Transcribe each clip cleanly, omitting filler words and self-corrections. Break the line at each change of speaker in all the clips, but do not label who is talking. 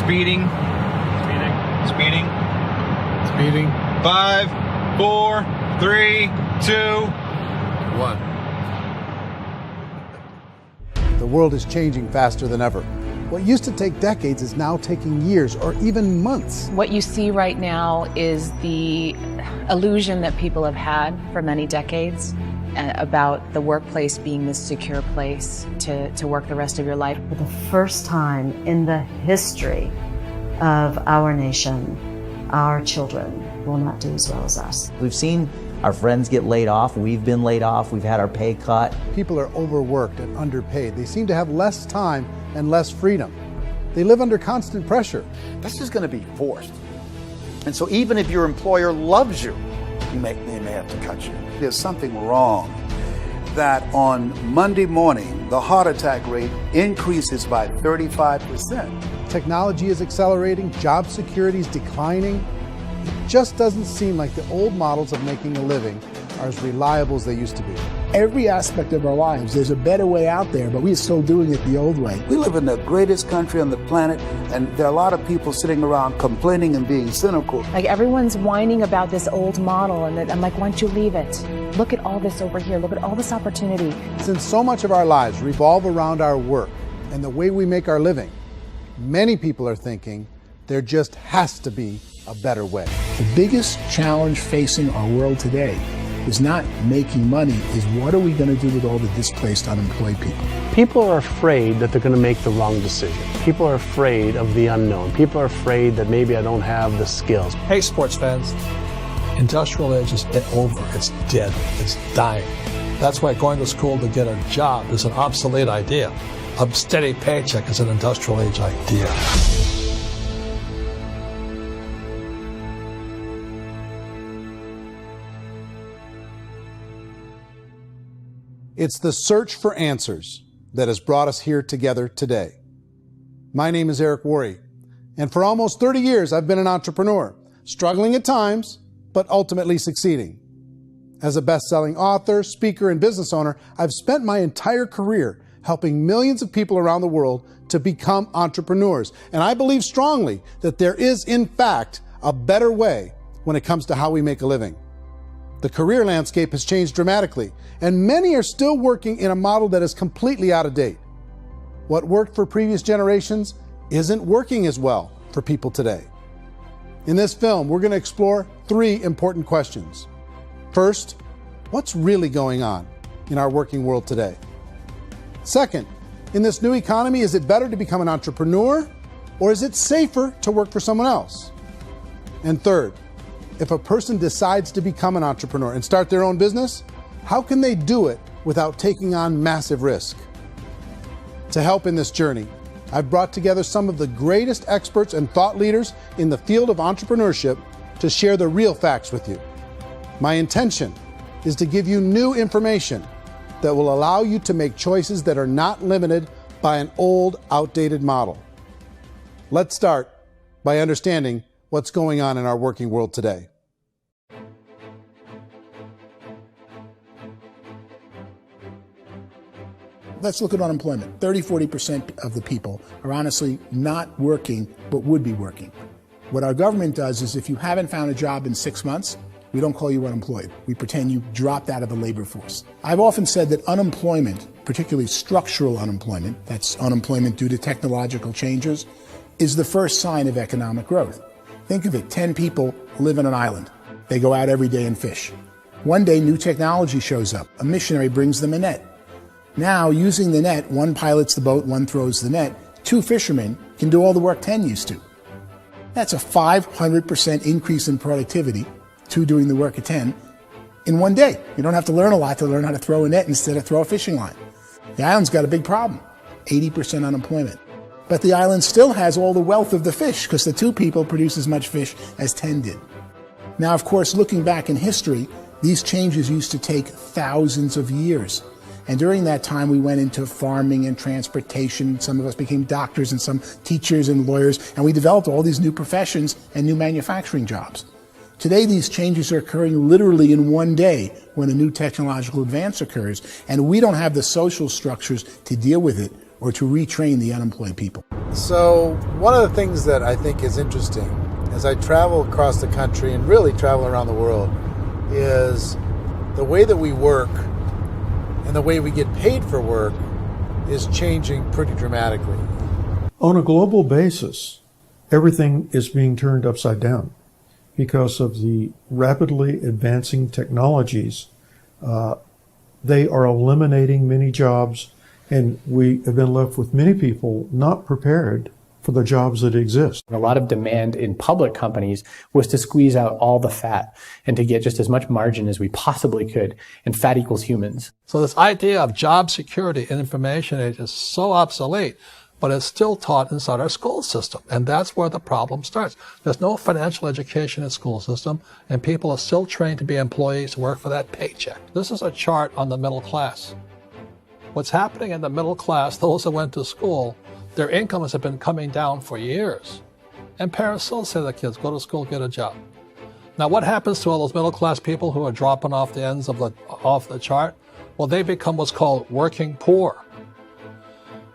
Speeding. Speeding.
Speeding.
5, 4, 3, 2, 1.
The world is changing faster than ever. What used to take decades is now taking years or even months.
What you see right now is the illusion that people have had for many decades about the workplace being this secure place to work the rest of your life.
For the first time in the history of our nation, our children will not do as well as us.
We've seen our friends get laid off. We've been laid off. We've had our pay cut.
People are overworked and underpaid. They seem to have less time and less freedom. They live under constant pressure.
This is going to be forced. And so even if your employer loves you, they may have to cut you. There's something wrong that on Monday morning, the heart attack rate increases by 35%.
Technology is accelerating, job security is declining. It just doesn't seem like the old models of making a living are as reliable as they used to be.
Every aspect of our lives, there's a better way out there, but we're still doing it the old way.
We live in the greatest country on the planet, and there are a lot of people sitting around complaining and being cynical.
Like everyone's whining about this old model, and I'm like, why don't you leave it? Look at all this over here. Look at all this opportunity.
Since so much of our lives revolve around our work and the way we make our living, many people are thinking there just has to be a better way.
The biggest challenge facing our world today is not making money, is what are we going to do with all the displaced, unemployed people?
People are afraid that they're going to make the wrong decision. People are afraid of the unknown. People are afraid that maybe I don't have the skills.
Hey, sports fans. Industrial age is over. It's dead. It's dying. That's why going to school to get a job is an obsolete idea. A steady paycheck is an industrial age idea.
It's the search for answers that has brought us here together today. My name is Eric Worre, and for almost 30 years I've been an entrepreneur, struggling at times, but ultimately succeeding. As a best-selling author, speaker, and business owner, I've spent my entire career helping millions of people around the world to become entrepreneurs. And I believe strongly that there is, in fact, a better way when it comes to how we make a living. The career landscape has changed dramatically, and many are still working in a model that is completely out of date. What worked for previous generations isn't working as well for people today. In this film, we're going to explore 3 important questions. First, what's really going on in our working world today? Second, in this new economy, is it better to become an entrepreneur, or is it safer to work for someone else? And third, if a person decides to become an entrepreneur and start their own business, how can they do it without taking on massive risk? To help in this journey, I've brought together some of the greatest experts and thought leaders in the field of entrepreneurship to share the real facts with you. My intention is to give you new information that will allow you to make choices that are not limited by an old, outdated model. Let's start by understanding what's going on in our working world today.
Let's look at unemployment. 30-40% of the people are honestly not working, but would be working. What our government does is if you haven't found a job in 6 months, we don't call you unemployed. We pretend you dropped out of the labor force. I've often said that unemployment, particularly structural unemployment, that's unemployment due to technological changes, is the first sign of economic growth. Think of it, 10 people live on an island. They go out every day and fish. One day, new technology shows up. A missionary brings them a net. Now, using the net, one pilots the boat, one throws the net. 2 fishermen can do all the work 10 used to. That's a 500% increase in productivity, 2 doing the work of 10, in one day. You don't have to learn a lot to learn how to throw a net instead of throw a fishing line. The island's got a big problem, 80% unemployment. But the island still has all the wealth of the fish because the 2 people produce as much fish as 10 did. Now, of course, looking back in history, these changes used to take thousands of years. And during that time, we went into farming and transportation. Some of us became doctors and some teachers and lawyers, and we developed all these new professions and new manufacturing jobs. Today, these changes are occurring literally in one day when a new technological advance occurs, and we don't have the social structures to deal with it or to retrain the unemployed people.
So one of the things that I think is interesting as I travel across the country and really travel around the world is the way that we work and the way we get paid for work is changing pretty dramatically.
On a global basis, everything is being turned upside down because of the rapidly advancing technologies. They are eliminating many jobs, and we have been left with many people not prepared for the jobs that exist.
A lot of demand in public companies was to squeeze out all the fat and to get just as much margin as we possibly could, and fat equals humans.
So this idea of job security in information age is so obsolete, but it's still taught inside our school system. And that's where the problem starts. There's no financial education in the school system, and people are still trained to be employees to work for that paycheck. This is a chart on the middle class. What's happening in the middle class, those that went to school, their incomes have been coming down for years. And parents still say to their kids, go to school, get a job. Now what happens to all those middle class people who are dropping off the ends of the chart? Well, they become what's called working poor.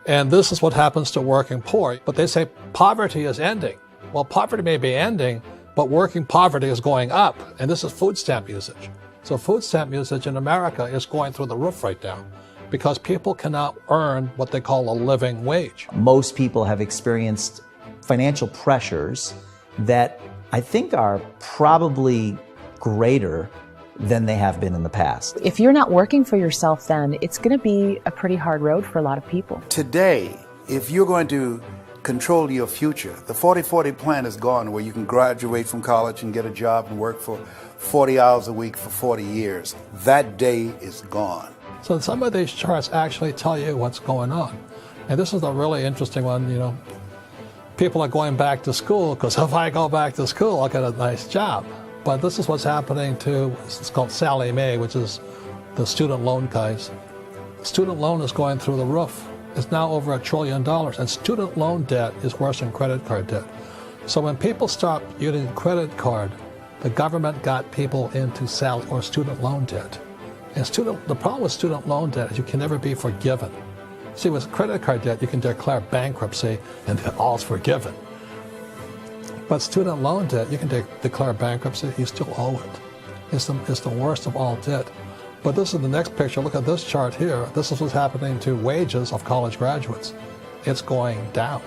And this is what happens to working poor. But they say poverty is ending. Well, poverty may be ending, but working poverty is going up. And this is food stamp usage. So food stamp usage in America is going through the roof right now because people cannot earn what they call a living wage.
Most people have experienced financial pressures that I think are probably greater than they have been in the past.
If you're not working for yourself, then it's going to be a pretty hard road for a lot of people.
Today, if you're going to control your future, the 40-40 plan is gone, where you can graduate from college and get a job and work for 40 hours a week for 40 years. That day is gone.
So some of these charts actually tell you what's going on. And this is a really interesting one, you know. People are going back to school because if I go back to school, I'll get a nice job. But this is what's happening to, it's called Sallie Mae, which is the student loan guys. Student loan is going through the roof. It's now over $1 trillion, and student loan debt is worse than credit card debt. So when people stopped using credit card, the government got people into student loan debt. And the problem with student loan debt is you can never be forgiven. See, with credit card debt, you can declare bankruptcy and all's forgiven. But student loan debt, you can declare bankruptcy, you still owe it. It's the worst of all debt. But this is the next picture. Look at this chart here. This is what's happening to wages of college graduates. It's going down.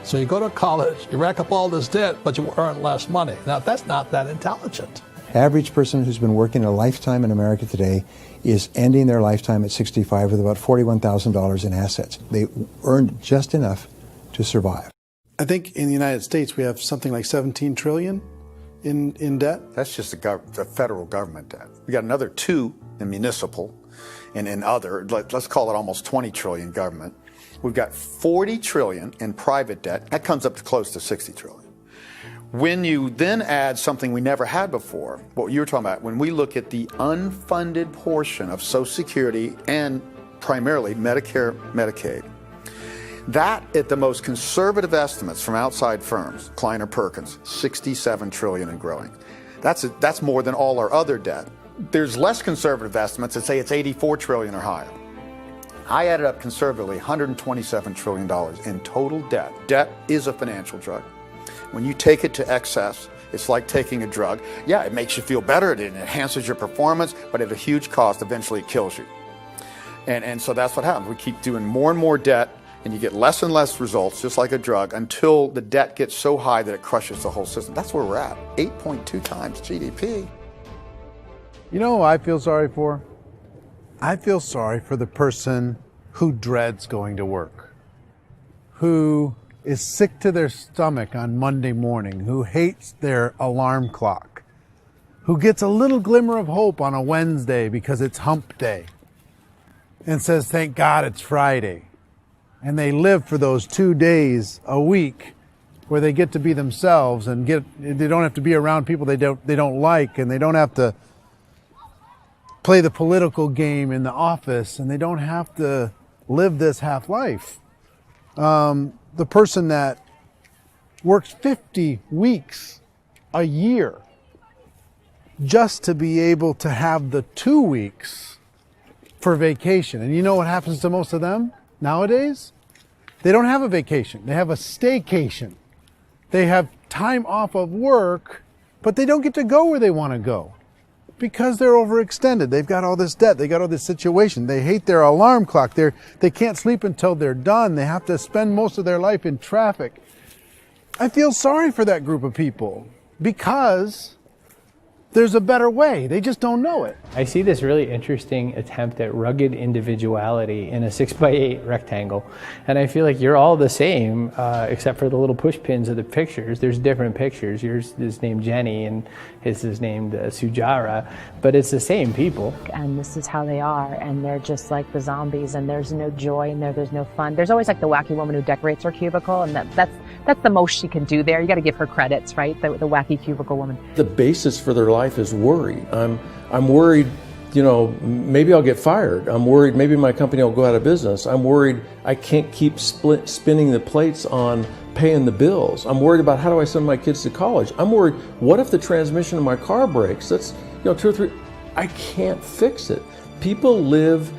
So you go to college, you rack up all this debt, but you earn less money. Now, that's not that intelligent.
Average person who's been working a lifetime in America today is ending their lifetime at 65 with about $41,000 in assets. They earned just enough to survive.
I think in the United States we have something like 17 trillion in debt.
That's just the federal government debt. We got another 2 in municipal and in other, let's call it almost 20 trillion government. We've got 40 trillion in private debt. That comes up to close to 60 trillion. When you then add something we never had before, what you were talking about, when we look at the unfunded portion of Social Security and primarily Medicare, Medicaid, that, at the most conservative estimates from outside firms, Kleiner Perkins, 67 trillion and growing. That's more than all our other debt. There's less conservative estimates that say it's 84 trillion or higher. I added up conservatively $127 trillion in total debt. Debt is a financial drug. When you take it to excess, it's like taking a drug. Yeah, it makes you feel better, it enhances your performance, but at a huge cost, eventually it kills you. And so that's what happens. We keep doing more and more debt, and you get less and less results, just like a drug, until the debt gets so high that it crushes the whole system. That's where we're at, 8.2 times GDP.
You know who I feel sorry for? I feel sorry for the person who dreads going to work, who is sick to their stomach on Monday morning, who hates their alarm clock, who gets a little glimmer of hope on a Wednesday because it's hump day and says, thank God it's Friday. And they live for those 2 days a week where they get to be themselves and they don't have to be around people they don't like, and they don't have to play the political game in the office, and they don't have to live this half life. The person that works 50 weeks a year just to be able to have the 2 weeks for vacation. And you know what happens to most of them nowadays? They don't have a vacation. They have a staycation. They have time off of work, but they don't get to go where they want to go because they're overextended. They've got all this debt. They got all this situation. They hate their alarm clock. They can't sleep until they're done. They have to spend most of their life in traffic. I feel sorry for that group of people because there's a better way. They just don't know it.
I see this really interesting attempt at rugged individuality in a 6x8 rectangle. And I feel like you're all the same, except for the little push pins of the pictures. There's different pictures. Yours is named Jenny and his is named Sujara, but it's the same people.
And this is how they are, and they're just like the zombies, and there's no joy in there, there's no fun. There's always like the wacky woman who decorates her cubicle, and that's the most she can do there. You got to give her credits, right? The wacky cubicle woman.
The basis for their life is worry. I'm worried, you know, maybe I'll get fired. I'm worried maybe my company will go out of business. I'm worried I can't keep spinning the plates on paying the bills. I'm worried about how do I send my kids to college. I'm worried, what if the transmission of my car breaks? That's, you know, 2 or 3, I can't fix it. People live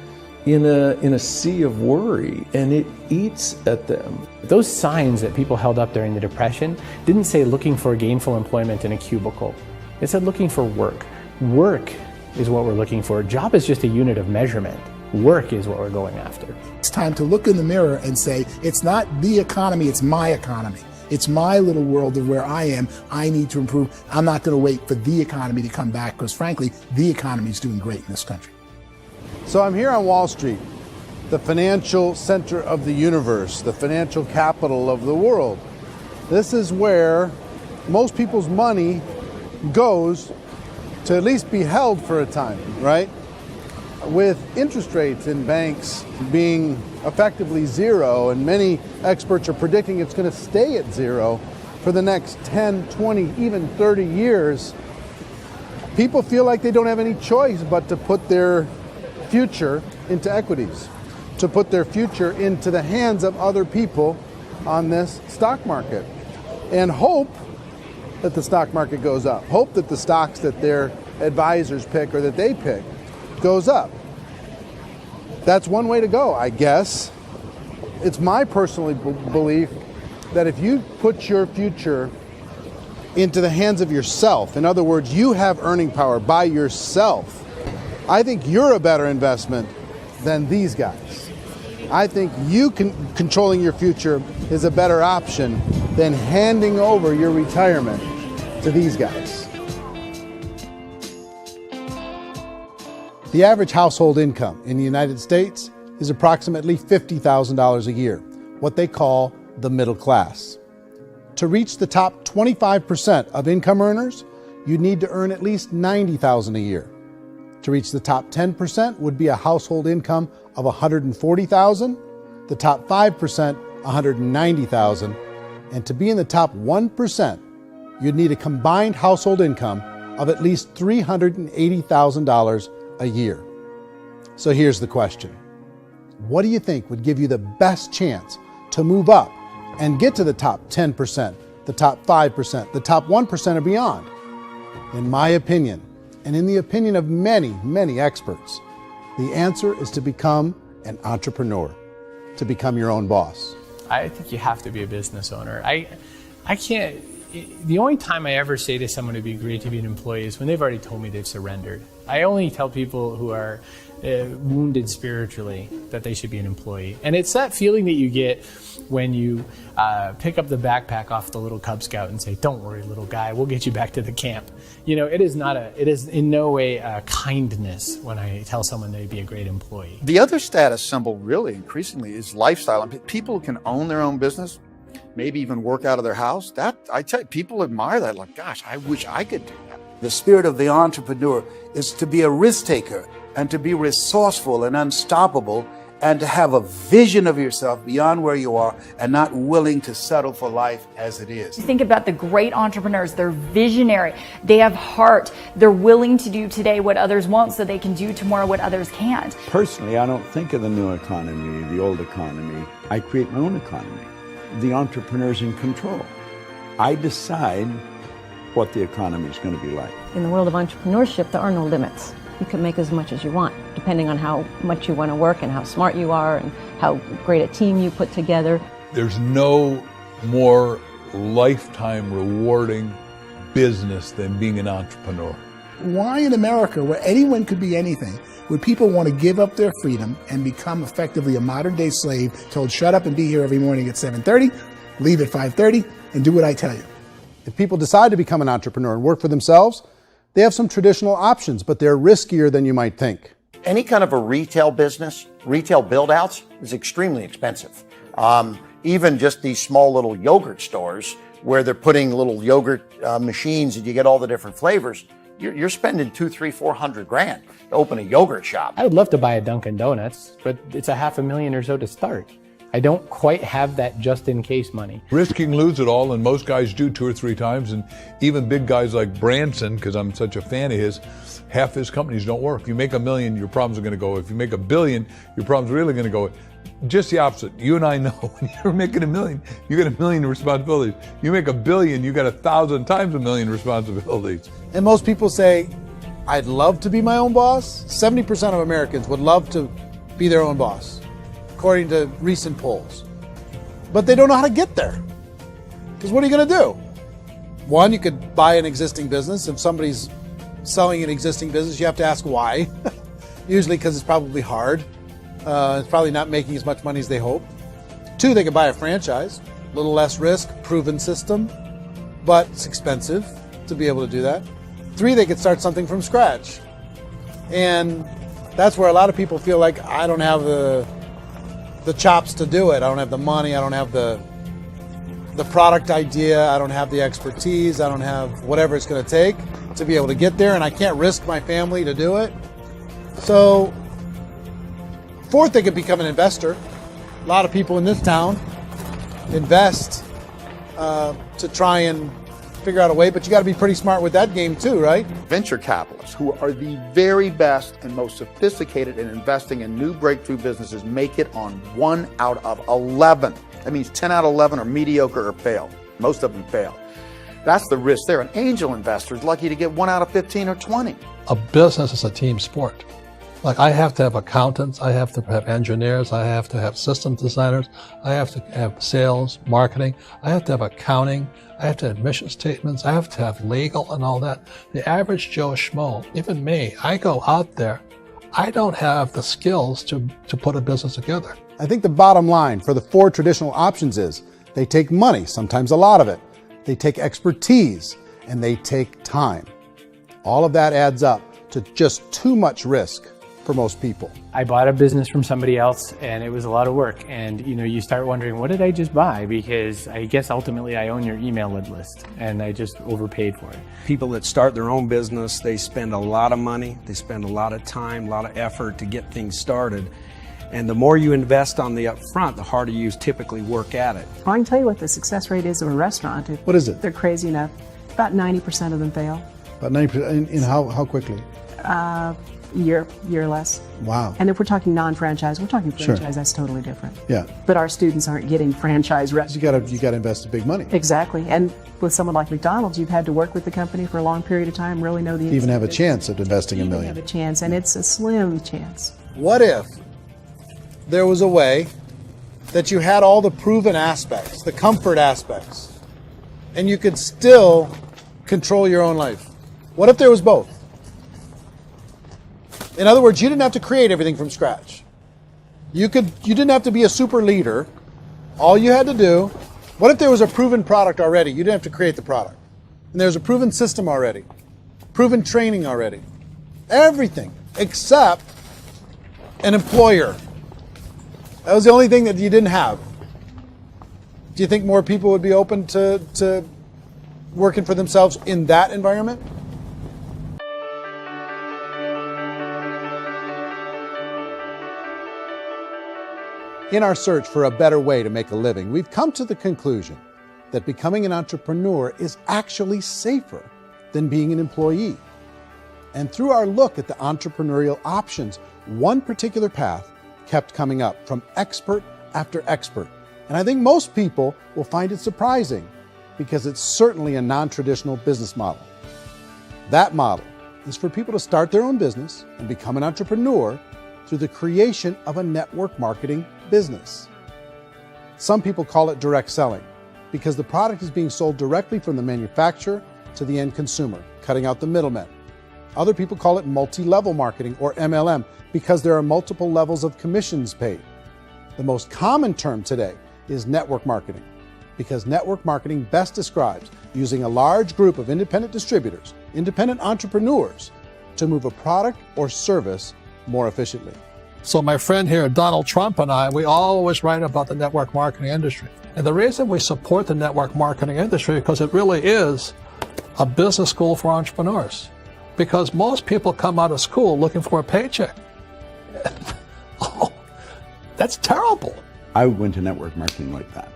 in a sea of worry, and it eats at them.
Those signs that people held up during the Depression didn't say looking for gainful employment in a cubicle. It said looking for work. Work is what we're looking for. Job is just a unit of measurement. Work is what we're going after.
It's time to look in the mirror and say, it's not the economy, it's my economy. It's my little world of where I am. I need to improve. I'm not going to wait for the economy to come back because, frankly, the economy is doing great in this country.
So I'm here on Wall Street, the financial center of the universe, the financial capital of the world. This is where most people's money goes to at least be held for a time, right? With interest rates in banks being effectively zero, and many experts are predicting it's going to stay at zero for the next 10, 20, even 30 years, people feel like they don't have any choice but to put their future into equities, to put their future into the hands of other people on this stock market, and hope that the stock market goes up, hope that the stocks that their advisors pick or that they pick goes up. That's one way to go, I guess. It's my personal belief that if you put your future into the hands of yourself, in other words, you have earning power by yourself, I think you're a better investment than these guys. I think you controlling your future is a better option than handing over your retirement to these guys. The average household income in the United States is approximately $50,000 a year, what they call the middle class. To reach the top 25% of income earners, you need to earn at least $90,000 a year. To reach the top 10% would be a household income of $140,000, the top 5%, $190,000, and to be in the top 1%, you'd need a combined household income of at least $380,000 a year. So here's the question. What do you think would give you the best chance to move up and get to the top 10%, the top 5%, the top 1% or beyond? In my opinion, and in the opinion of many, many experts, the answer is to become an entrepreneur, to become your own boss.
I think you have to be a business owner. I can't, the only time I ever say to someone it'd be great to be an employee is when they've already told me they've surrendered. I only tell people who are wounded spiritually that they should be an employee. And it's that feeling that you get when you pick up the backpack off the little Cub Scout and say, "Don't worry, little guy, we'll get you back to the camp." You know, it is in no way a kindness when I tell someone they'd be a great employee.
The other status symbol really increasingly is lifestyle. And people who can own their own business, maybe even work out of their house, that I tell you, people admire that. Like, gosh, I wish I could do that.
The spirit of the entrepreneur is to be a risk taker and to be resourceful and unstoppable and to have a vision of yourself beyond where you are and not willing to settle for life as it is.
Think about the great entrepreneurs. They're visionary. They have heart. They're willing to do today what others won't so they can do tomorrow what others can't.
Personally, I don't think of the new economy, the old economy. I create my own economy. The entrepreneur's in control. I decide what the economy is going to be like.
In the world of entrepreneurship, there are no limits. you can make as much as you want, depending on how much you want to work and how smart you are and how great a team you put together.
There's no more lifetime rewarding business than being an entrepreneur.
Why in America, where anyone could be anything, would people want to give up their freedom and become effectively a modern-day slave, told shut up and be here every morning at 7:30, leave at 5:30, and do what I tell you?
If people decide to become an entrepreneur and work for themselves, they have some traditional options, but they're riskier than you might think.
Any kind of a retail business, retail build-outs, is extremely expensive. Even just these small little yogurt stores where they're putting little yogurt machines and you get all the different flavors, you're spending $200,000, $300,000, $400,000 to open a yogurt shop.
I would love to buy a Dunkin' Donuts, but it's $500,000 or so to start. I don't quite have that just-in-case money.
Risking lose it all, and most guys do 2 or 3 times, and even big guys like Branson, because I'm such a fan of his, half his companies don't work. If you make $1 million, your problems are going to go. If you make $1 billion, your problems are really going to go. Just the opposite. You and I know when you're making $1 million, you get $1 million responsibilities. You make $1 billion, you got 1,000 times $1 million responsibilities.
And most people say, I'd love to be my own boss. 70% of Americans would love to be their own boss, according to recent polls. But they don't know how to get there. Because what are you going to do? One, you could buy an existing business. If somebody's selling an existing business, you have to ask why. Usually because it's probably hard. It's probably not making as much money as they hope. 2, they could buy a franchise. A little less risk, proven system, but it's expensive to be able to do that. 3, they could start something from scratch. And that's where a lot of people feel like, I don't have the chops to do it. I don't have the money. I don't have the product idea. I don't have the expertise. I don't have whatever it's going to take to be able to get there, and I can't risk my family to do it. So, 4th, they could become an investor. A lot of people in this town invest to try and figure out a way, but you got to be pretty smart with that game too, right?
Venture capitalists, who are the very best and most sophisticated in investing in new breakthrough businesses, make it on 1 out of 11. That means 10 out of 11 are mediocre or fail. Most of them fail. That's the risk there. An angel investor is lucky to get 1 out of 15 or 20.
A business is a team sport. Like, I have to have accountants, I have to have engineers, I have to have systems designers, I have to have sales, marketing, I have to have accounting, I have to have mission statements, I have to have legal and all that. The average Joe Schmo, even me, I go out there, I don't have the skills to put a business together.
I think the bottom line for the 4 traditional options is they take money, sometimes a lot of it. They take expertise, and they take time. All of that adds up to just too much risk for most people.
I bought a business from somebody else, and it was a lot of work. And you start wondering, what did I just buy? Because I guess ultimately I own your email list, and I just overpaid for it.
People that start their own business, they spend a lot of money, they spend a lot of time, a lot of effort to get things started. And the more you invest on the upfront, the harder you typically work at it.
I can tell you what the success rate is of a restaurant.
What is it?
They're crazy enough. About 90% of them fail.
About 90%? In how quickly?
Year or less.
Wow.
And if we're talking non-franchise, we're talking franchise,
Sure.
That's totally different.
Yeah.
But our students aren't getting franchise restaurants.
You got to invest big money.
Exactly. And with someone like McDonald's, you've had to work with the company for a long period of time, really know the
Even have a chance of investing $1 million.
have a chance, and it's a slim chance.
What if there was a way that you had all the proven aspects, the comfort aspects, and you could still control your own life? What if there was both? In other words, you didn't have to create everything from scratch. You didn't have to be a super leader. All you had to do, what if there was a proven product already? You didn't have to create the product. And there's a proven system already, proven training already. Everything except an employer. That was the only thing that you didn't have. Do you think more people would be open to working for themselves in that environment? In our search for a better way to make a living, we've come to the conclusion that becoming an entrepreneur is actually safer than being an employee. And through our look at the entrepreneurial options, one particular path kept coming up from expert after expert. And I think most people will find it surprising because it's certainly a non-traditional business model. That model is for people to start their own business and become an entrepreneur through the creation of a network marketing business. Some people call it direct selling because the product is being sold directly from the manufacturer to the end consumer, cutting out the middlemen. Other people call it multi-level marketing, or MLM, because there are multiple levels of commissions paid. The most common term today is network marketing, because network marketing best describes using a large group of independent distributors, independent entrepreneurs, to move a product or service more efficiently.
So my friend here, Donald Trump, and I, we always write about the network marketing industry. And the reason we support the network marketing industry is because it really is a business school for entrepreneurs. Because most people come out of school looking for a paycheck. Oh, that's terrible.
I went to network marketing like that.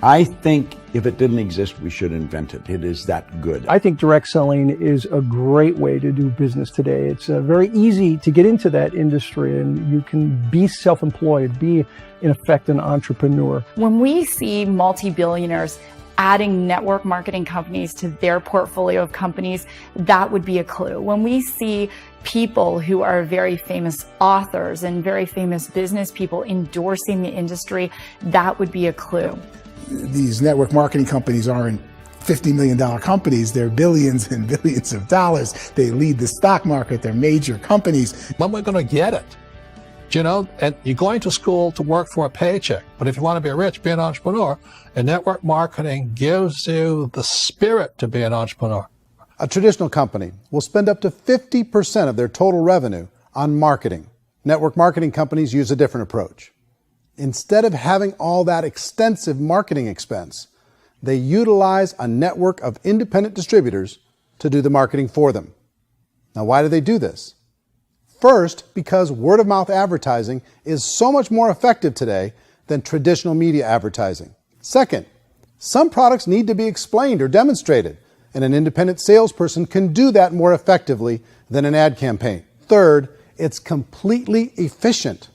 I think if it didn't exist, we should invent it. It is that good.
I think direct selling is a great way to do business today. It's very easy to get into that industry, and you can be self-employed, be, in effect, an entrepreneur.
When we see multi-billionaires adding network marketing companies to their portfolio of companies, that would be a clue. When we see people who are very famous authors and very famous business people endorsing the industry, that would be a clue.
These network marketing companies aren't $50 million companies. They're billions and billions of dollars. They lead the stock market. They're major companies.
When we're going to get it? You know, and you're going to school to work for a paycheck. But if you want to be rich, be an entrepreneur. And network marketing gives you the spirit to be an entrepreneur.
A traditional company will spend up to 50% of their total revenue on marketing. Network marketing companies use a different approach. Instead of having all that extensive marketing expense, they utilize a network of independent distributors to do the marketing for them. Now, why do they do this? First, because word-of-mouth advertising is so much more effective today than traditional media advertising. Second, some products need to be explained or demonstrated, and an independent salesperson can do that more effectively than an ad campaign. Third, it's completely efficient.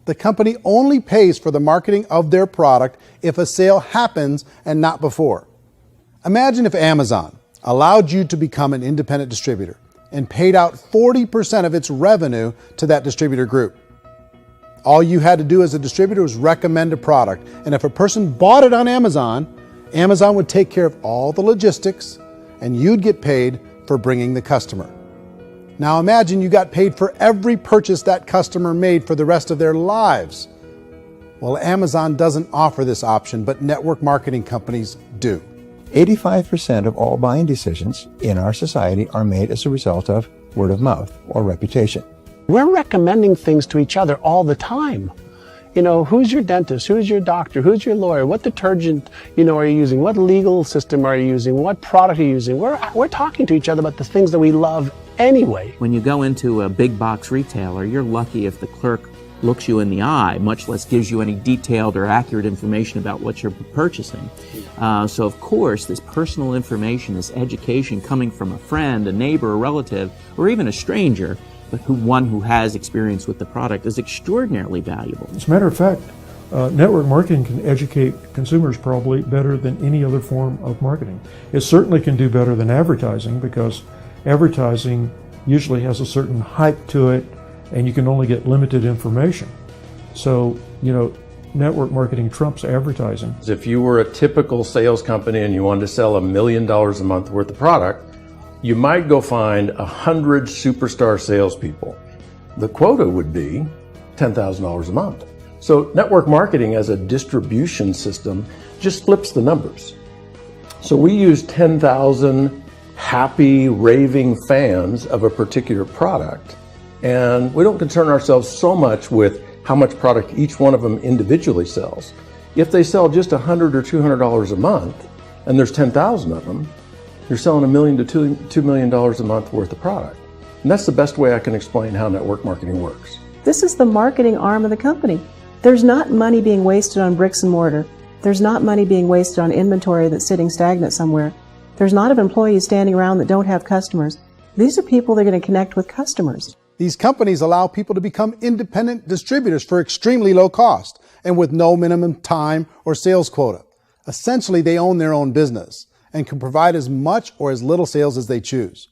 The company only pays for the marketing of their product if a sale happens and not before. Imagine if Amazon allowed you to become an independent distributor and paid out 40% of its revenue to that distributor group. All you had to do as a distributor was recommend a product, and if a person bought it on Amazon, Amazon would take care of all the logistics, and you'd get paid for bringing the customer. Now imagine you got paid for every purchase that customer made for the rest of their lives. Well, Amazon doesn't offer this option, but network marketing companies do.
85% of all buying decisions in our society are made as a result of word of mouth or reputation.
We're recommending things to each other all the time. You know, who's your dentist? Who's your doctor? Who's your lawyer? What detergent, are you using? What legal system are you using? What product are you using? We're talking to each other about the things that we love anyway.
When you go into a big box retailer, you're lucky if the clerk looks you in the eye, much less gives you any detailed or accurate information about what you're purchasing. So of course, this personal information, this education coming from a friend, a neighbor, a relative, or even a stranger, but one who has experience with the product is extraordinarily valuable.
As a matter of fact, network marketing can educate consumers probably better than any other form of marketing. It certainly can do better than advertising, because advertising usually has a certain hype to it, and you can only get limited information. So, network marketing trumps advertising.
If you were a typical sales company and you wanted to sell $1 million a month worth of product, you might go find 100 superstar salespeople. The quota would be $10,000 a month. So network marketing as a distribution system just flips the numbers. So we use 10,000 happy, raving fans of a particular product, and we don't concern ourselves so much with how much product each one of them individually sells. If they sell just $100 or $200 a month, and there's 10,000 of them, you're selling $1 million to $2 million a month worth of product. And that's the best way I can explain how network marketing works.
This is the marketing arm of the company. There's not money being wasted on bricks and mortar. There's not money being wasted on inventory that's sitting stagnant somewhere. There's not of employees standing around that don't have customers. These are people that are going to connect with customers.
These companies allow people to become independent distributors for extremely low cost and with no minimum time or sales quota. Essentially, they own their own business and can provide as much or as little sales as they choose.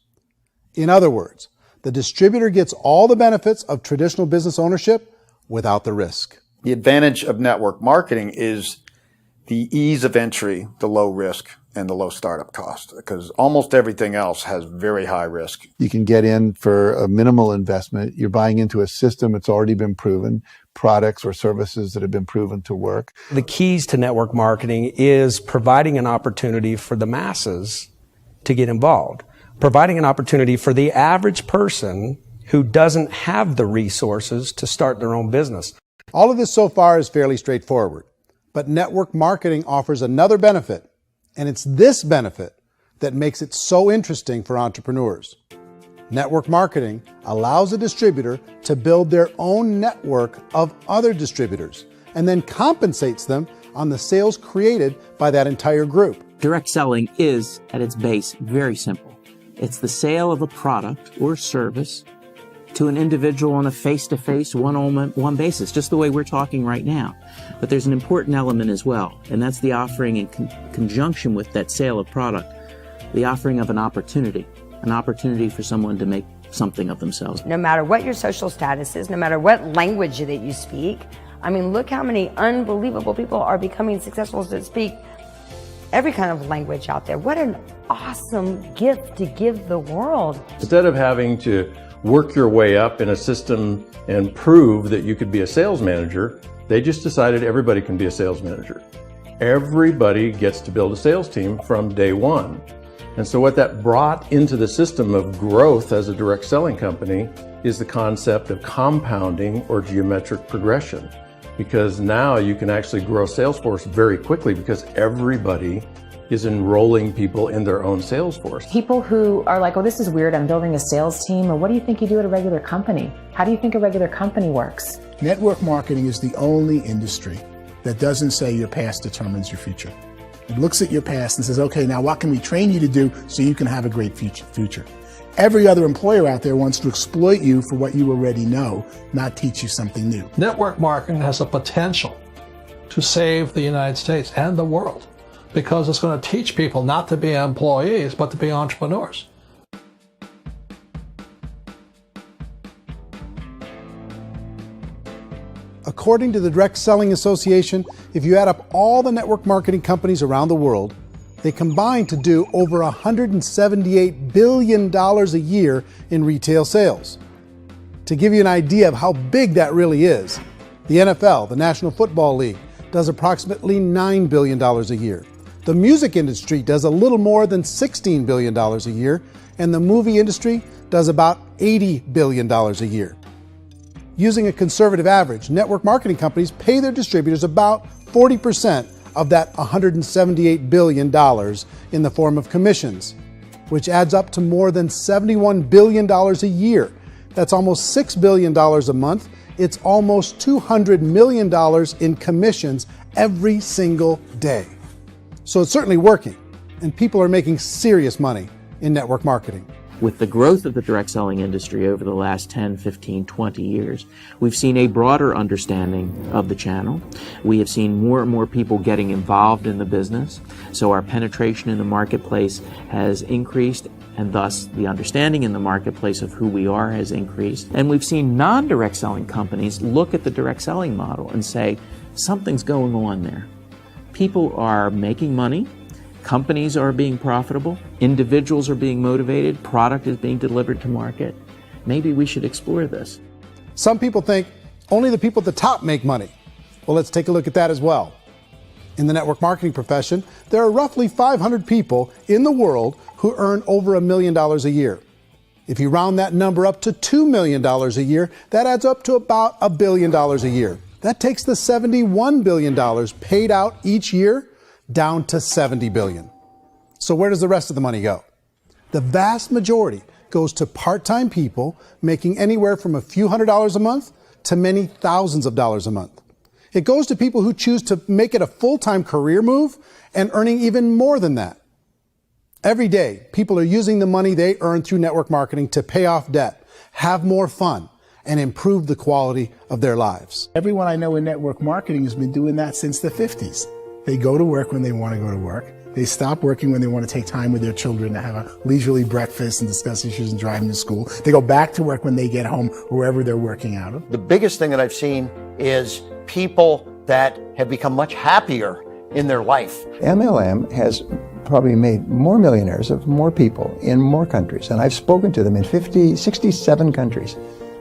In other words, the distributor gets all the benefits of traditional business ownership without the risk.
The advantage of network marketing is the ease of entry, the low risk, and the low startup cost, because almost everything else has very high risk.
You can get in for a minimal investment. You're buying into a system that's already been proven, products or services that have been proven to work.
The keys to network marketing is providing an opportunity for the masses to get involved, providing an opportunity for the average person who doesn't have the resources to start their own business.
All of this so far is fairly straightforward, but network marketing offers another benefit, and it's this benefit that makes it so interesting for entrepreneurs. Network marketing allows a distributor to build their own network of other distributors and then compensates them on the sales created by that entire group.
Direct selling is, at its base, very simple. It's the sale of a product or service to an individual on a face-to-face, one-on-one basis, just the way we're talking right now. But there's an important element as well, and that's the offering in conjunction with that sale of product, the offering of an opportunity for someone to make something of themselves.
No matter what your social status is, no matter what language that you speak, I mean, look how many unbelievable people are becoming successful that speak every kind of language out there. What an awesome gift to give the world.
Instead of having to work your way up in a system and prove that you could be a sales manager, they just decided everybody can be a sales manager. Everybody gets to build a sales team from day one. And so what that brought into the system of growth as a direct selling company is the concept of compounding or geometric progression. Because now you can actually grow a sales force very quickly because everybody is enrolling people in their own sales force.
People who are like, oh, this is weird, I'm building a sales team, or what do you think you do at a regular company? How do you think a regular company works?
Network marketing is the only industry that doesn't say your past determines your future. It looks at your past and says, okay, now what can we train you to do so you can have a great future? Every other employer out there wants to exploit you for what you already know, not teach you something new.
Network marketing has the potential to save the United States and the world because it's going to teach people not to be employees, but to be entrepreneurs.
According to the Direct Selling Association, if you add up all the network marketing companies around the world, they combine to do over $178 billion a year in retail sales. To give you an idea of how big that really is, the NFL, the National Football League, does approximately $9 billion a year. The music industry does a little more than $16 billion a year, and the movie industry does about $80 billion a year. Using a conservative average, network marketing companies pay their distributors about 40% of that $178 billion in the form of commissions, which adds up to more than $71 billion a year. That's almost $6 billion a month. It's almost $200 million in commissions every single day. So it's certainly working, and people are making serious money in network marketing.
With the growth of the direct selling industry over the last 10, 15, 20 years, we've seen a broader understanding of the channel. We have seen more and more people getting involved in the business, so our penetration in the marketplace has increased, and thus the understanding in the marketplace of who we are has increased. And we've seen non-direct selling companies look at the direct selling model and say, something's going on there. People are making money. Companies are being profitable, individuals are being motivated, product is being delivered to market. Maybe we should explore this.
Some people think only the people at the top make money. Well, let's take a look at that as well. In the network marketing profession, there are roughly 500 people in the world who earn over $1 million a year. If you round that number up to $2 million a year, that adds up to about $1 billion a year. That takes the $71 billion paid out each year down to $70 billion. So where does the rest of the money go? The vast majority goes to part-time people making anywhere from a few $100s a month to many thousands of dollars a month. It goes to people who choose to make it a full-time career move and earning even more than that. Every day, people are using the money they earn through network marketing to pay off debt, have more fun, and improve the quality of their lives.
Everyone I know in network marketing has been doing that since the 50s. They go to work when they want to go to work. They stop working when they want to take time with their children to have a leisurely breakfast and discuss issues and drive them to school. They go back to work when they get home, wherever they're working out of.
The biggest thing that I've seen is people that have become much happier in their life.
MLM has probably made more millionaires of more people in more countries, and I've spoken to them in 67 countries,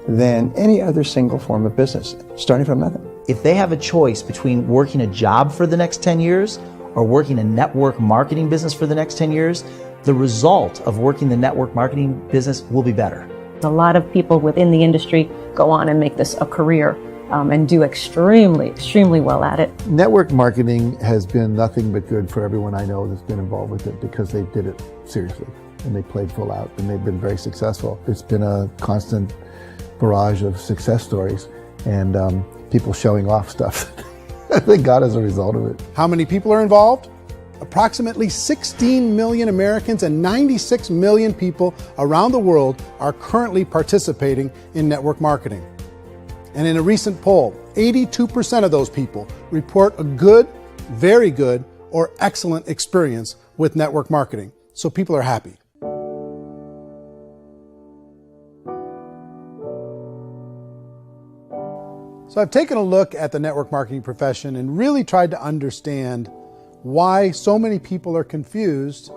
than any other single form of business, starting from nothing.
If they have a choice between working a job for the next 10 years or working a network marketing business for the next 10 years, the result of working the network marketing business will be better.
A lot of people within the industry go on and make this a career and do extremely well at it.
Network marketing has been nothing but good for everyone I know that's been involved with it because they did it seriously and they played full out and they've been very successful. It's been a constant barrage of success stories and people showing off stuff they got as a result of it.
How many people are involved? Approximately 16 million Americans and 96 million people around the world are currently participating in network marketing. And in a recent poll, 82% of those people report a good, very good, or excellent experience with network marketing. So people are happy. So I've taken a look at the network marketing profession and really tried to understand why so many people are confused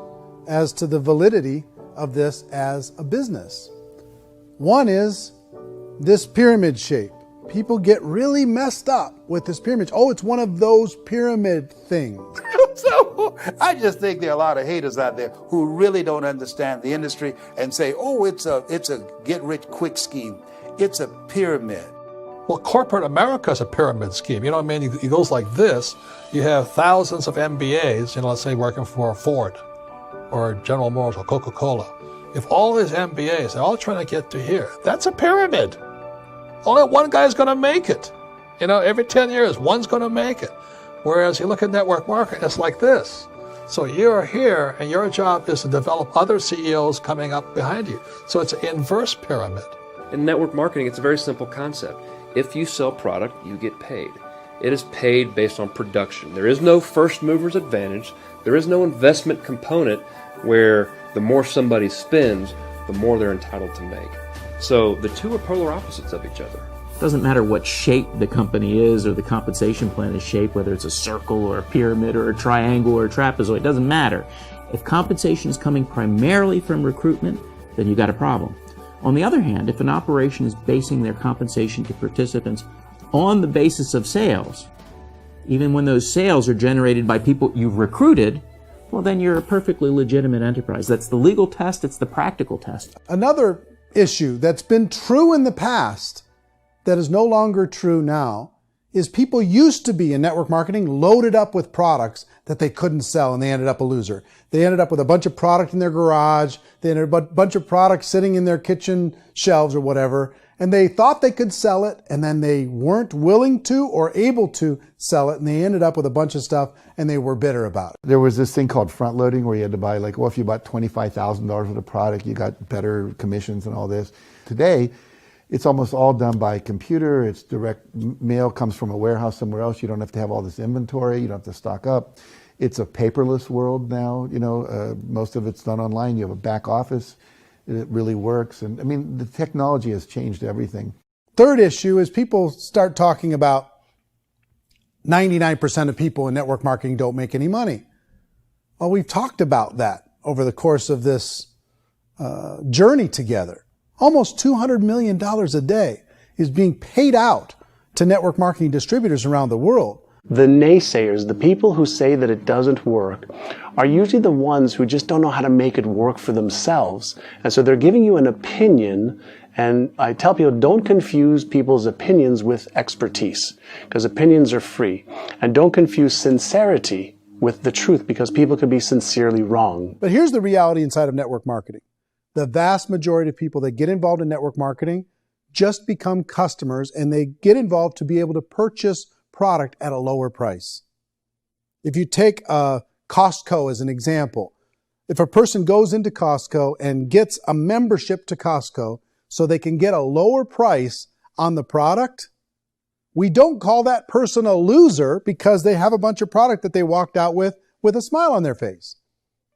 as to the validity of this as a business. One is this pyramid shape. People get really messed up with this pyramid. Oh, it's one of those pyramid things.
So I just think there are a lot of haters out there who really don't understand the industry and say, oh, it's a get-rich-quick scheme. It's a pyramid.
Well, corporate America is a pyramid scheme. You know what I mean? It goes like this. You have thousands of MBAs, let's say working for Ford or General Motors or Coca-Cola. If all these MBAs, they're all trying to get to here, that's a pyramid. Only one guy's going to make it. Every 10 years, one's going to make it. Whereas you look at network marketing, it's like this. So you're here, and your job is to develop other CEOs coming up behind you. So it's an inverse pyramid.
In network marketing, it's a very simple concept. If you sell product, you get paid. It is paid based on production. There is no first mover's advantage. There is no investment component where the more somebody spends, the more they're entitled to make. So the two are polar opposites of each other.
It doesn't matter what shape the company is or the compensation plan is shaped, whether it's a circle or a pyramid or a triangle or a trapezoid, it doesn't matter. If compensation is coming primarily from recruitment, then you got a problem. On the other hand, if an operation is basing their compensation to participants on the basis of sales, even when those sales are generated by people you've recruited, well, then you're a perfectly legitimate enterprise. That's the legal test. It's the practical test.
Another issue that's been true in the past that is no longer true now is people used to be in network marketing loaded up with products that they couldn't sell and they ended up a loser. They ended up with a bunch of product in their garage. They ended up with a bunch of products sitting in their kitchen shelves or whatever. And they thought they could sell it and then they weren't willing to or able to sell it. And they ended up with a bunch of stuff and they were bitter about it.
There was this thing called front loading where you had to buy if you bought $25,000 worth of product, you got better commissions and all this. Today, it's almost all done by computer. It's direct mail comes from a warehouse somewhere else. You don't have to have all this inventory. You don't have to stock up. It's a paperless world now. Most of it's done online. You have a back office. It really works. And the technology has changed everything.
Third issue is people start talking about 99% of people in network marketing don't make any money. Well, we've talked about that over the course of this journey together. Almost $200 million a day is being paid out to network marketing distributors around the world.
The naysayers, the people who say that it doesn't work, are usually the ones who just don't know how to make it work for themselves. And so they're giving you an opinion, and I tell people, don't confuse people's opinions with expertise, because opinions are free. And don't confuse sincerity with the truth, because people could be sincerely wrong.
But here's the reality inside of network marketing. The vast majority of people that get involved in network marketing just become customers, and they get involved to be able to purchase product at a lower price. If you take Costco as an example, if a person goes into Costco and gets a membership to Costco so they can get a lower price on the product, we don't call that person a loser because they have a bunch of product that they walked out with with a smile on their face.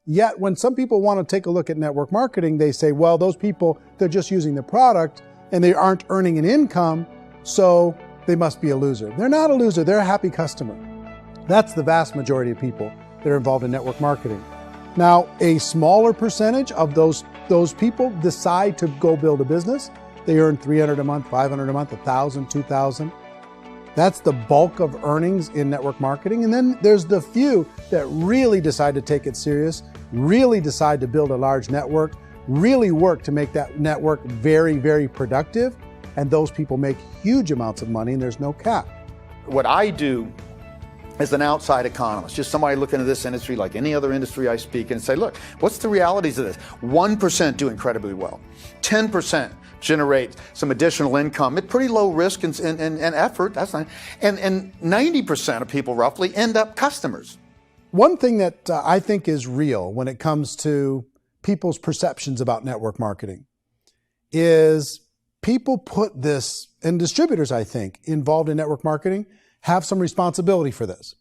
Yet when some people want to take a look at network marketing, they say, well, those people, they're just using the product and they aren't earning an income, so they must be a loser. They're not a loser, they're a happy customer. That's the vast majority of people that are involved in network marketing. Now, a smaller percentage of those people decide to go build a business. They earn $300 a month, $500 a month, $1,000, $2,000. That's the bulk of earnings in network marketing. And then there's the few that really decide to take it serious, really decide to build a large network, really work to make that network very, very productive. And those people make huge amounts of money and there's no cap.
What I do as an outside economist, just somebody looking at this industry like any other industry I speak in and say, look, what's the realities of this? 1% do incredibly well. 10% generate some additional income at pretty low risk and effort. That's not, and 90% of people roughly end up customers.
One thing that I think is real when it comes to people's perceptions about network marketing is people put this, and distributors, I think, involved in network marketing have some responsibility for this.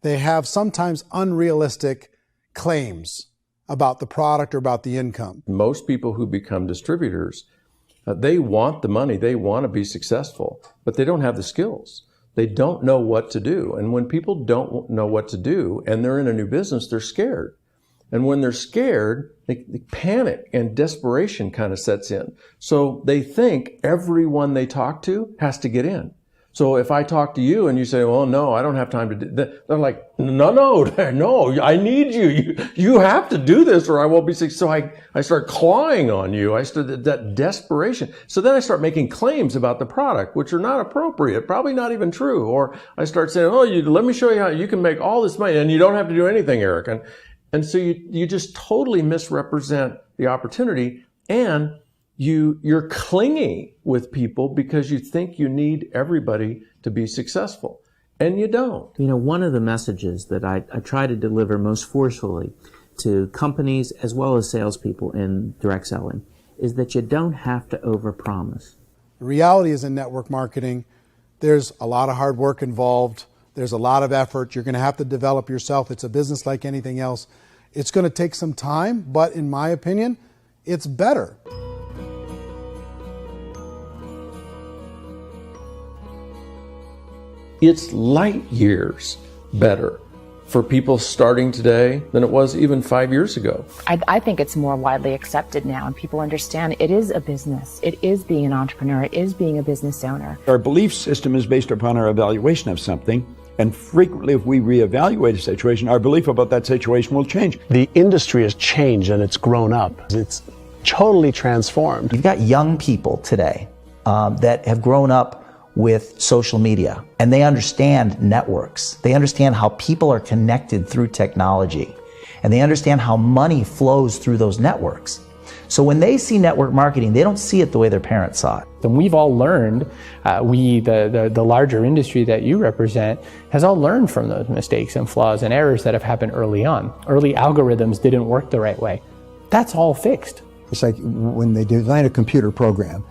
They have sometimes unrealistic claims about the product or about the income.
Most people who become distributors, they want the money, they want to be successful, but they don't have the skills. They don't know what to do. And when people don't know what to do and they're in a new business, they're scared. And when they're scared, they panic and desperation kind of sets in. So they think everyone they talk to has to get in. So if I talk to you and you say, well, no, I don't have time to do that, they're like, no, I need you. You have to do this or I won't be successful. So I start clawing on you. I start that desperation. So then I start making claims about the product, which are not appropriate, probably not even true. Or I start saying, let me show you how you can make all this money and you don't have to do anything, Eric. And so you just totally misrepresent the opportunity, and you're clingy with people because you think you need everybody to be successful, and you don't.
You know, one of the messages that I try to deliver most forcefully to companies as well as salespeople in direct selling is that you don't have to overpromise.
The reality is in network marketing, there's a lot of hard work involved. There's a lot of effort. You're going to have to develop yourself. It's a business like anything else. It's going to take some time, but in my opinion, it's better.
It's light years better for people starting today than it was even 5 years ago.
I think it's more widely accepted now, and people understand it is a business. It is being an entrepreneur. It is being a business owner.
Our belief system is based upon our evaluation of something. And frequently, if we reevaluate a situation, our belief about that situation will change.
The industry has changed and it's grown up. It's totally transformed.
You've got young people today that have grown up with social media, and they understand networks. They understand how people are connected through technology, and they understand how money flows through those networks. So when they see network marketing, they don't see it the way their parents saw it.
And we've all learned, the larger industry that you represent, has all learned from those mistakes and flaws and errors that have happened early on. Early algorithms didn't work the right way. That's all fixed.
It's like when they design a computer program,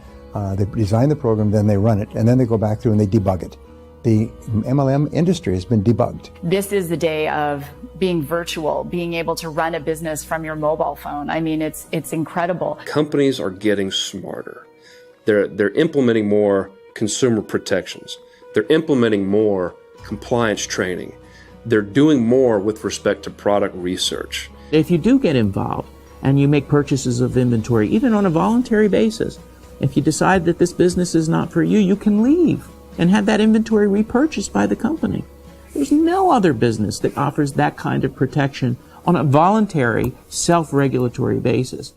they design the program, then they run it, and then they go back through and they debug it. The MLM industry has been debugged.
This is the day of being virtual, being able to run a business from your mobile phone. I mean, it's incredible.
Companies are getting smarter. They're implementing more consumer protections. They're implementing more compliance training. They're doing more with respect to product research.
If you do get involved and you make purchases of inventory, even on a voluntary basis, if you decide that this business is not for you, you can leave and have that inventory repurchased by the company. There's no other business that offers that kind of protection on a voluntary, self-regulatory basis.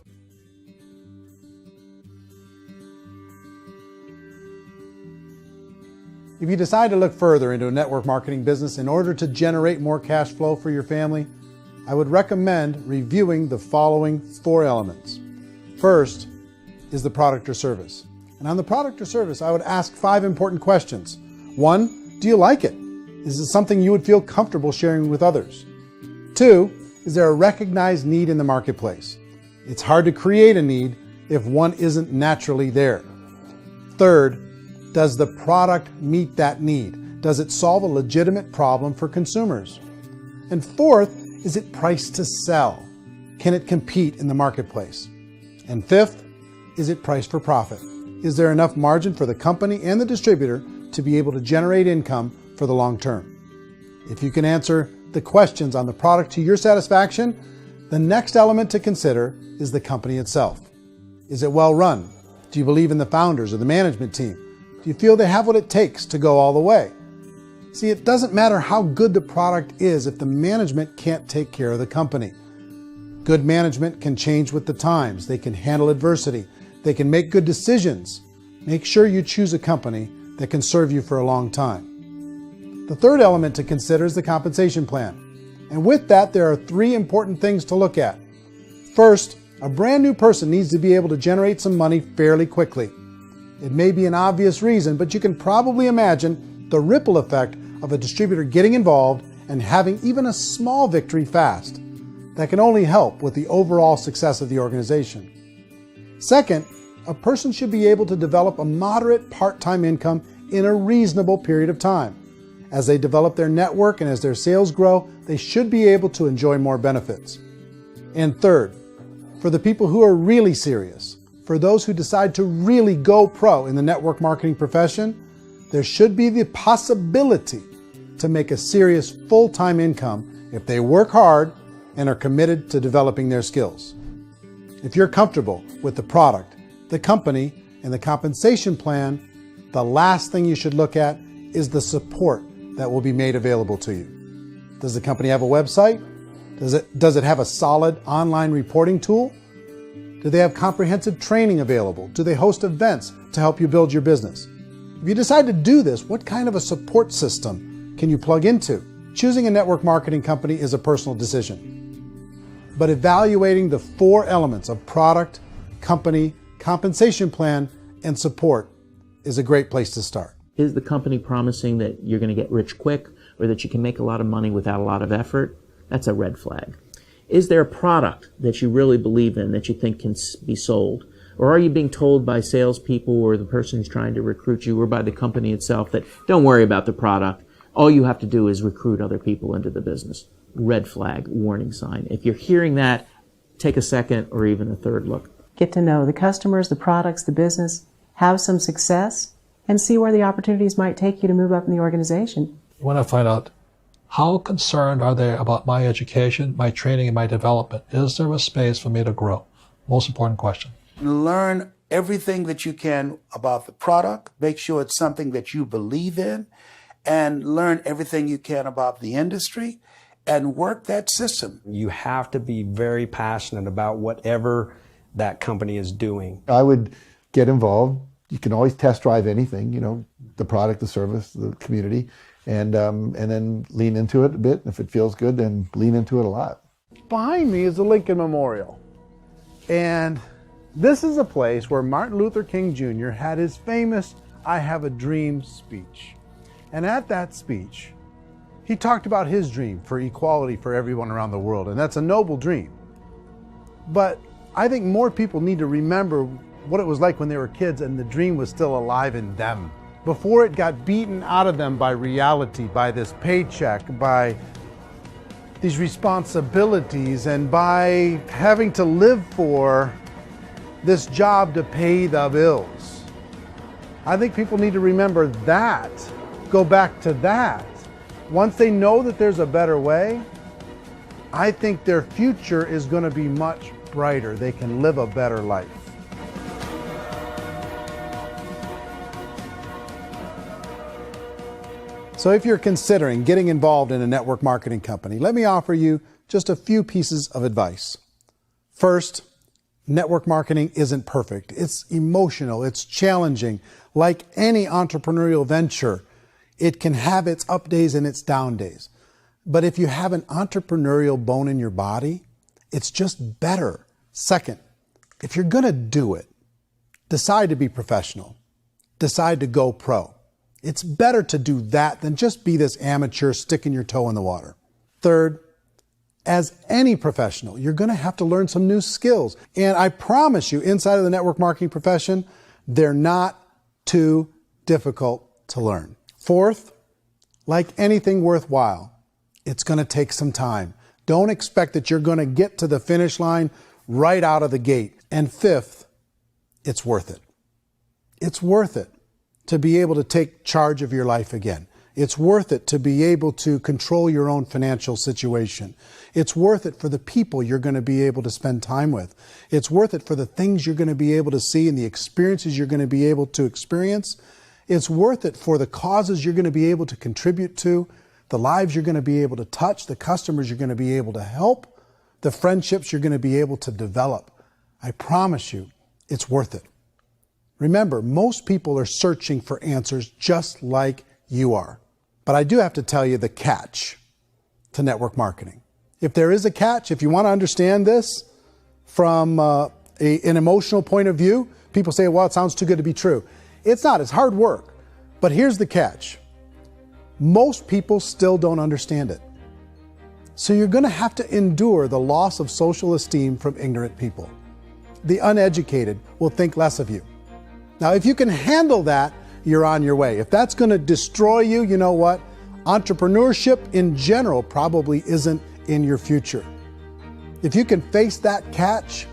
If you decide to look further into a network marketing business in order to generate more cash flow for your family, I would recommend reviewing the following 4 elements. First is the product or service. And on the product or service, I would ask 5 important questions. 1, do you like it? Is it something you would feel comfortable sharing with others? 2, is there a recognized need in the marketplace? It's hard to create a need if one isn't naturally there. 3rd, does the product meet that need? Does it solve a legitimate problem for consumers? And 4th, is it priced to sell? Can it compete in the marketplace? And fifth, is it priced for profit? Is there enough margin for the company and the distributor to be able to generate income for the long term? If you can answer the questions on the product to your satisfaction, the next element to consider is the company itself. Is it well run? Do you believe in the founders or the management team? Do you feel they have what it takes to go all the way? See, it doesn't matter how good the product is if the management can't take care of the company. Good management can change with the times. They can handle adversity. They can make good decisions. Make sure you choose a company that can serve you for a long time. The third element to consider is the compensation plan. And with that, there are 3 important things to look at. First, a brand new person needs to be able to generate some money fairly quickly. It may be an obvious reason, but you can probably imagine the ripple effect of a distributor getting involved and having even a small victory fast. That can only help with the overall success of the organization. Second, a person should be able to develop a moderate part-time income in a reasonable period of time. As they develop their network and as their sales grow, they should be able to enjoy more benefits. And third, for the people who are really serious, for those who decide to really go pro in the network marketing profession, there should be the possibility to make a serious full-time income if they work hard and are committed to developing their skills. If you're comfortable with the product, the company, and the compensation plan, the last thing you should look at is the support that will be made available to you. Does the company have a website? Does it have a solid online reporting tool? Do they have comprehensive training available? Do they host events to help you build your business? If you decide to do this, what kind of a support system can you plug into? Choosing a network marketing company is a personal decision. But evaluating the 4 elements of product, company, compensation plan, and support is a great place to start.
Is the company promising that you're going to get rich quick or that you can make a lot of money without a lot of effort? That's a red flag. Is there a product that you really believe in that you think can be sold? Or are you being told by salespeople or the person who's trying to recruit you or by the company itself that don't worry about the product, all you have to do is recruit other people into the business? Red flag, warning sign. If you're hearing that, take a second or even a third look.
Get to know the customers, the products, the business, have some success, and see where the opportunities might take you to move up in the organization.
You want to find out how concerned are they about my education, my training, and my development? Is there a space for me to grow? Most important question.
Learn everything that you can about the product. Make sure it's something that you believe in, and learn everything you can about the industry and work that system.
You have to be very passionate about whatever that company is doing.
I would get involved. You can always test drive anything, the product, the service, the community, and then lean into it a bit. If it feels good, then lean into it a lot.
Behind me is the Lincoln Memorial. And this is a place where Martin Luther King Jr. had his famous I Have a Dream speech. And at that speech, he talked about his dream for equality for everyone around the world, and that's a noble dream. But I think more people need to remember what it was like when they were kids and the dream was still alive in them. Before it got beaten out of them by reality, by this paycheck, by these responsibilities, and by having to live for this job to pay the bills. I think people need to remember that, go back to that. Once they know that there's a better way, I think their future is going to be much brighter. They can live a better life. So if you're considering getting involved in a network marketing company, let me offer you just a few pieces of advice. First, network marketing isn't perfect. It's emotional, it's challenging. Like any entrepreneurial venture, it can have its up days and its down days. But if you have an entrepreneurial bone in your body, it's just better. Second, if you're going to do it, decide to be professional. Decide to go pro. It's better to do that than just be this amateur sticking your toe in the water. Third, as any professional, you're going to have to learn some new skills. And I promise you, inside of the network marketing profession, they're not too difficult to learn. Fourth, like anything worthwhile, it's going to take some time. Don't expect that you're going to get to the finish line right out of the gate. And fifth, it's worth it. It's worth it to be able to take charge of your life again. It's worth it to be able to control your own financial situation. It's worth it for the people you're going to be able to spend time with. It's worth it for the things you're going to be able to see and the experiences you're going to be able to experience. It's worth it for the causes you're going to be able to contribute to, the lives you're going to be able to touch, the customers you're going to be able to help, the friendships you're going to be able to develop. I promise you, it's worth it. Remember, most people are searching for answers just like you are. But I do have to tell you the catch to network marketing. If there is a catch, if you want to understand this from an emotional point of view, people say, well, it sounds too good to be true. It's not, it's hard work. But here's the catch. Most people still don't understand it. So you're going to have to endure the loss of social esteem from ignorant people. The uneducated will think less of you. Now, if you can handle that, you're on your way. If that's going to destroy you, you know what? Entrepreneurship in general probably isn't in your future. If you can face that catch,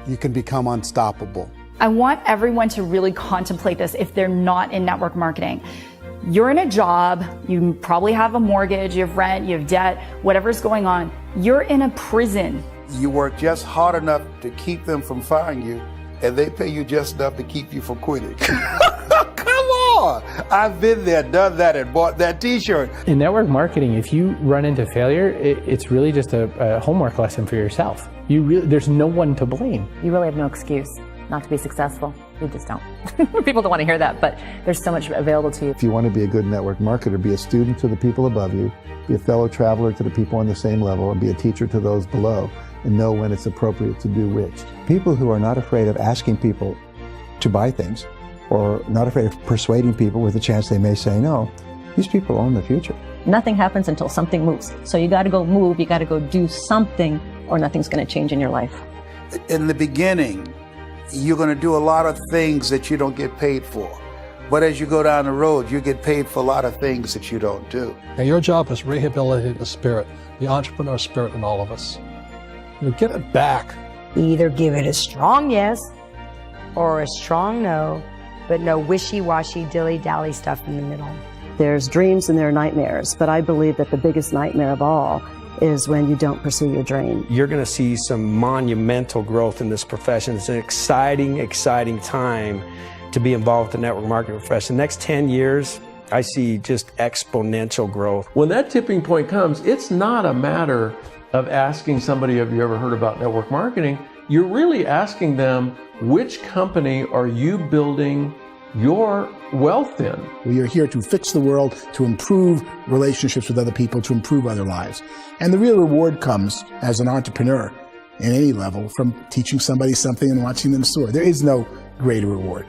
you can become unstoppable.
I want everyone to really contemplate this if they're not in network marketing. You're in a job, you probably have a mortgage, you have rent, you have debt, whatever's going on. You're in a prison.
You work just hard enough to keep them from firing you, and they pay you just enough to keep you from quitting. Come on! I've been there, done that, and bought that t-shirt.
In network marketing, if you run into failure, it's really just a homework lesson for yourself. There's no one to blame.
You really have no excuse not to be successful. You just don't. People don't want to hear that, but there's so much available to you.
If you want to be a good network marketer, be a student to the people above you, be a fellow traveler to the people on the same level, and be a teacher to those below, and know when it's appropriate to do which.
People who are not afraid of asking people to buy things, or not afraid of persuading people with a chance they may say no, these people own the future.
Nothing happens until something moves. So you got to go move, you got to go do something, or nothing's going to change in your life.
In the beginning, you're going to do a lot of things that you don't get paid for. But as you go down the road, you get paid for a lot of things that you don't do.
Now, your job is rehabilitate the spirit, the entrepreneur spirit in all of us. You get it back.
Either give it a strong yes or a strong no, but no wishy-washy, dilly-dally stuff in the middle.
There's dreams and there are nightmares, but I believe that the biggest nightmare of all is when you don't pursue your dream.
You're going to see some monumental growth in this profession. It's an exciting, exciting time to be involved with the network marketing profession. The next 10 years, I see just exponential growth.
When that tipping point comes, it's not a matter of asking somebody, have you ever heard about network marketing? You're really asking them, which company are you building your wealth in?
We are here to fix the world, to improve relationships with other people, to improve other lives. And the real reward comes as an entrepreneur in any level from teaching somebody something and watching them soar. There is no greater reward.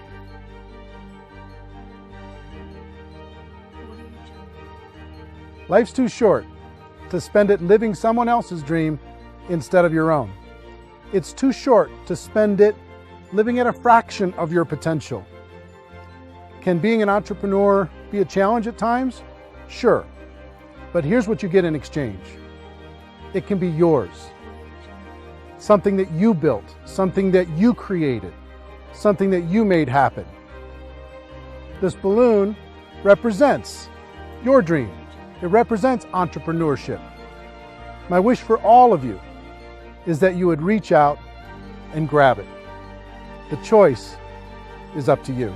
Life's too short to spend it living someone else's dream instead of your own. It's too short to spend it living at a fraction of your potential. Can being an entrepreneur be a challenge at times? Sure. But here's what you get in exchange. It can be yours. Something that you built, something that you created, something that you made happen. This balloon represents your dream. It represents entrepreneurship. My wish for all of you is that you would reach out and grab it. The choice is up to you.